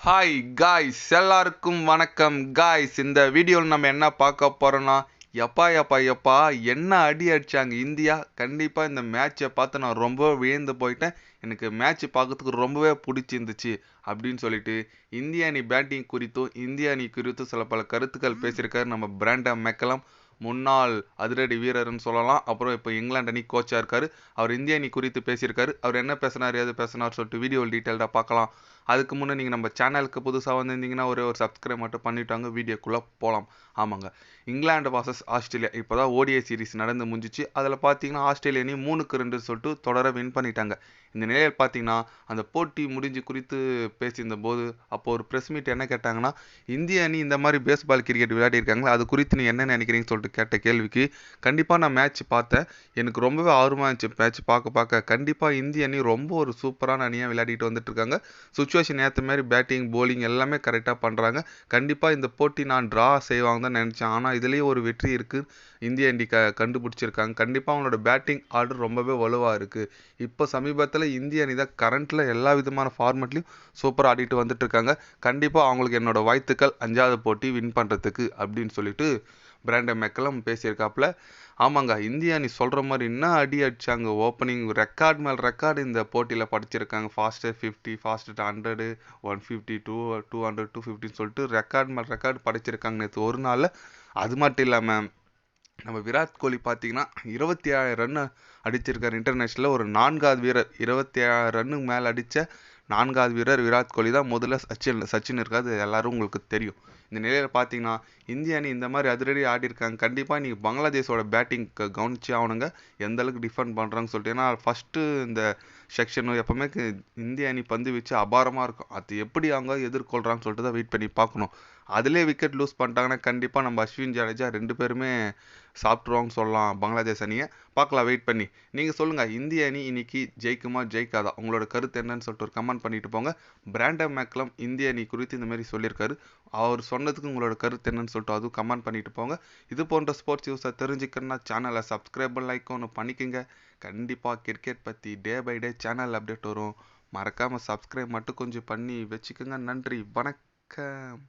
Hi guys, எல்லாருக்கும் வணக்கம் guys. இந்த வீடியோவில் நம்ம என்ன பார்க்க போகிறோன்னா, எப்பா என்ன அடி அடித்தாங்க இந்தியா. கண்டிப்பாக இந்த மேட்சை பார்த்து நான் ரொம்ப வியந்து போயிட்டேன். எனக்கு மேட்ச் பார்க்கறதுக்கு ரொம்பவே பிடிச்சிருந்துச்சு அப்படின்னு சொல்லிட்டு இந்திய அணி பேட்டிங் குறித்தும் இந்திய அணி குறித்தும் சில பல கருத்துக்கள் பேசியிருக்காரு நம்ம பிராண்டன் மெக்கலம். முன்னாள் அதிரடி வீரர்னு சொல்லலாம். அப்புறம் இப்போ இங்கிலாந்து அணி கோச்சாக இருக்காரு. அவர் இந்திய அணி குறித்து பேசியிருக்காரு. அவர் என்ன பேசினார், எது பேசினார் சொல்லிட்டு வீடியோவில் டீட்டெயில்டாக பார்க்கலாம். அதுக்கு முன்னே நீங்கள் நம்ம சேனலுக்கு புதுசாக வந்திருந்தீங்கன்னா ஒரே ஒரு சப்ஸ்கிரைப் மட்டும் பண்ணிவிட்டாங்க. வீடியோக்குள்ளே போகலாம். ஆமாங்க, இங்கிலாந்து வாசஸ் ஆஸ்திரேலியா இப்போ தான் ஓடிஐ சீரிஸ் நடந்து முடிஞ்சிச்சு. அதில் பார்த்தீங்கன்னா ஆஸ்திரேலியா அணி 3-2 சொல்லிட்டு தொடர வின் பண்ணிட்டாங்க. இந்த நிலையில் பார்த்தீங்கன்னா அந்த போட்டி முடிஞ்சு குறித்து பேசியிருந்த போது அப்போ ஒரு ப்ரெஸ் மீட் என்ன கேட்டாங்கன்னா, இந்திய அணி இந்த மாதிரி பேஸ்பால் கிரிக்கெட் விளையாடி இருக்காங்களா, அது குறித்து நீ என்ன நினைக்கிறீங்கன்னு சொல்லிட்டு கேட்ட கேள்விக்கு கண்டிப்பாக நான் மேட்ச் பார்த்தேன். எனக்கு ரொம்பவே ஆர்வமாக இருந்துச்சு மேட்ச் பார்க்க. கண்டிப்பாக இந்திய அணி ரொம்ப ஒரு சூப்பரான அணியாக விளையாடிட்டு வந்துட்டு இருக்காங்க. சுச்சுவேஷன் ஏற்ற மாதிரி பேட்டிங் போலிங் எல்லாமே கரெக்டாக பண்ணுறாங்க. கண்டிப்பாக இந்த போட்டி நான் ட்ரா செய்வாங்க தான் நினச்சேன். ஆனால் இதுலேயே ஒரு வெற்றி இருக்குது. இந்திய அணி கண்டுபிடிச்சிருக்காங்க. கண்டிப்பாக அவங்களோட பேட்டிங் ஆர்டர் ரொம்பவே வலுவாக இருக்குது. இப்போ சமீபத்தில் இந்திய அணி தான் கரண்ட்டில் எல்லா விதமான ஃபார்மெட்லையும் சூப்பராக ஆடிட்டு வந்துட்டு இருக்காங்க. கண்டிப்பாக அவங்களுக்கு என்னோட வாழ்த்துக்கள் 5வது போட்டி வின் பண்ணுறதுக்கு அப்படின்னு சொல்லிட்டு பிராண்டன் மெக்கலம் பேசியிருக்காப்புல. ஆமாங்க, இந்திய அணி சொல்கிற மாதிரி என்ன அடி அடித்தாங்க. ஓப்பனிங் ரெக்கார்ட் மேல் ரெக்கார்டு இந்த போட்டியில் படிச்சிருக்காங்க. ஃபாஸ்ட்டு 50, ஃபாஸ்ட்டு 100, 150, 200, 250 சொல்லிட்டு ரெக்கார்ட் மேல் ரெக்கார்டு படிச்சிருக்காங்க நேற்று ஒரு நாளில். அது மட்டும் இல்லாமல் நம்ம விராட் கோலி பார்த்தீங்கன்னா 27 ரன்னு அடிச்சிருக்காரு. இன்டர்நேஷ்னலில் ஒரு 4வது வீரர் 27 ரன்னுக்கு மேலே அடித்த 4வது வீரர் விராட் கோலி தான். முதல்ல சச்சின் இருக்காது, எல்லாரும் உங்களுக்கு தெரியும். இந்த நிலையில் பார்த்தீங்கன்னா இந்திய அணி இந்த மாதிரி அதிரடி ஆடி இருக்காங்க. கண்டிப்பாக நீங்கள் பங்களாதேஷோட பேட்டிங் கவனிச்சு ஆகணுங்க, எந்த அளவுக்கு டிஃபெண்ட் பண்ணுறாங்கன்னு சொல்லிட்டு. ஏன்னா ஃபஸ்ட்டு இந்த செக்ஷனும் எப்போவுமே இந்திய அணி பந்து வச்சு அபாரமாக இருக்கும். அது எப்படி அவங்க எதிர்கொள்கிறான்னு சொல்லிட்டு தான் வெயிட் பண்ணி பார்க்கணும். அதிலே விக்கெட் லூஸ் பண்ணிட்டாங்கன்னா கண்டிப்பாக நம்ம அஸ்வின் ஜடேஜா 2 பேருமே சாப்பிட்ருவாங்கன்னு சொல்லலாம் பங்களாதேஷ் அணியை. பார்க்கலாம் வெயிட் பண்ணி. நீங்கள் சொல்லுங்கள், இந்திய அணி இன்னைக்கு ஜெயிக்குமா ஜெயிக்காதா, உங்களோட கருத்து என்னன்னு சொல்லிட்டு ஒரு கமெண்ட் பண்ணிட்டு போங்க. பிராண்டன் மெக்கலம் இந்திய அணி குறித்து இந்த மாதிரி சொல்லியிருக்காரு. அவர் சொன்னதுக்கு உங்களோட கருத்து என்னன்னு சொல்லிட்டு அதுவும் கமெண்ட் பண்ணிட்டு போங்க. இது போன்ற ஸ்போர்ட்ஸ் நியூஸை தெரிஞ்சுக்கணுன்னா சேனலை சப்ஸ்கிரைப் லைக் ஒன்று பண்ணிக்கோங்க. கண்டிப்பாக கிரிக்கெட் பற்றி day by day channel update வரும். மறக்காமல் சப்ஸ்கிரைப் மட்டும் கொஞ்சம் பண்ணி வச்சுக்கோங்க. நன்றி, வணக்கம்.